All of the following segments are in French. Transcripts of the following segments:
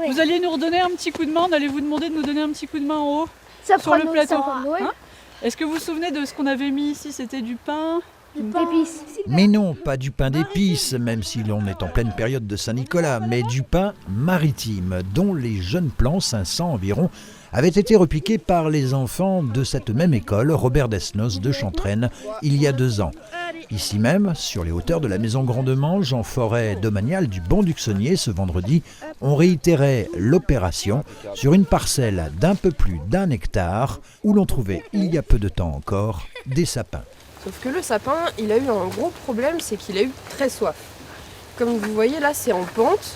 Vous alliez nous redonner un petit coup de main, on allait vous demander de nous donner un petit coup de main en haut Ça sur le plateau. Hein? Est-ce que vous vous souvenez de ce qu'on avait mis ici? C'était du pain D'épices. Mais non, pas du pain d'épices, même si l'on est en pleine période de Saint-Nicolas, mais du pain maritime, dont les jeunes plants, 500 environ, avaient été repiqués par les enfants de cette même école, Robert Desnos de Chantraine, il y a 2 ans. Ici même, sur les hauteurs de la maison Grandemange, en forêt domaniale du Banc-du-Xonnier, ce vendredi, on réitérait l'opération sur une parcelle d'un peu plus d'1 hectare, où l'on trouvait, il y a peu de temps encore, des sapins. Sauf que le sapin, il a eu un gros problème, c'est qu'il a eu très soif. Comme vous voyez là, c'est en pente.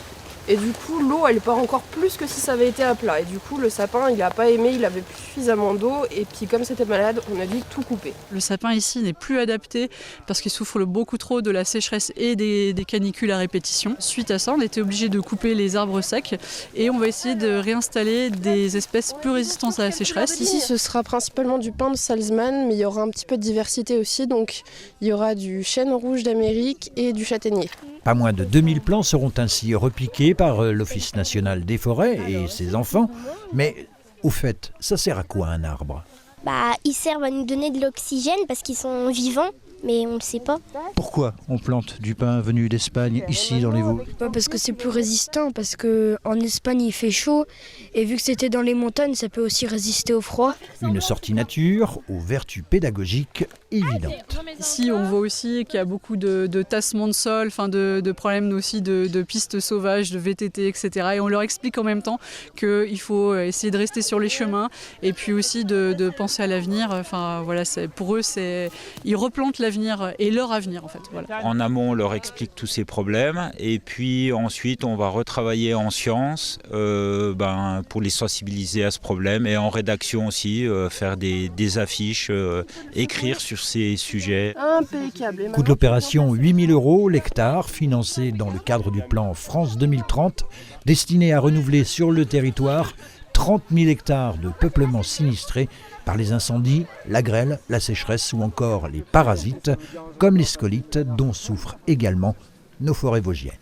Et du coup, l'eau, elle part encore plus que si ça avait été à plat. Et du coup, le sapin, il n'a pas aimé, il avait plus suffisamment d'eau. Et puis, comme c'était malade, on a dû tout couper. Le sapin ici n'est plus adapté parce qu'il souffre beaucoup trop de la sécheresse et des canicules à répétition. Suite à ça, on était obligé de couper les arbres secs et on va essayer de réinstaller des espèces plus résistantes à la sécheresse. Ici, ce sera principalement du pin de Salzmann, mais il y aura un petit peu de diversité aussi. Donc, il y aura du chêne rouge d'Amérique et du châtaignier. Pas moins de 2000 plants seront ainsi repiqués par l'Office national des forêts et ses enfants. Mais au fait, ça sert à quoi un arbre ? Ils servent à nous donner de l'oxygène parce qu'ils sont vivants, mais on ne le sait pas. Pourquoi on plante du pin venu d'Espagne ici dans les Vosges ? Parce que c'est plus résistant, parce qu'en Espagne il fait chaud et vu que c'était dans les montagnes, ça peut aussi résister au froid. Une sortie nature aux vertus pédagogiques évidentes. Ici, on voit aussi qu'il y a beaucoup de tassements de sol, de problèmes aussi de pistes sauvages, de VTT, etc. Et on leur explique en même temps qu'il faut essayer de rester sur les chemins et puis aussi de penser à l'avenir. Pour eux, ils replantent l'avenir et leur avenir en fait. Voilà. En amont, on leur explique tous ces problèmes et puis ensuite, on va retravailler en sciences pour les sensibiliser à ce problème et en rédaction aussi, faire des affiches, écrire sur ces sujets. Impeccable. Coût de l'opération 8 000 € l'hectare, financé dans le cadre du plan France 2030, destiné à renouveler sur le territoire 30 000 hectares de peuplement sinistrés par les incendies, la grêle, la sécheresse ou encore les parasites, comme les scolites dont souffrent également nos forêts vosgiennes.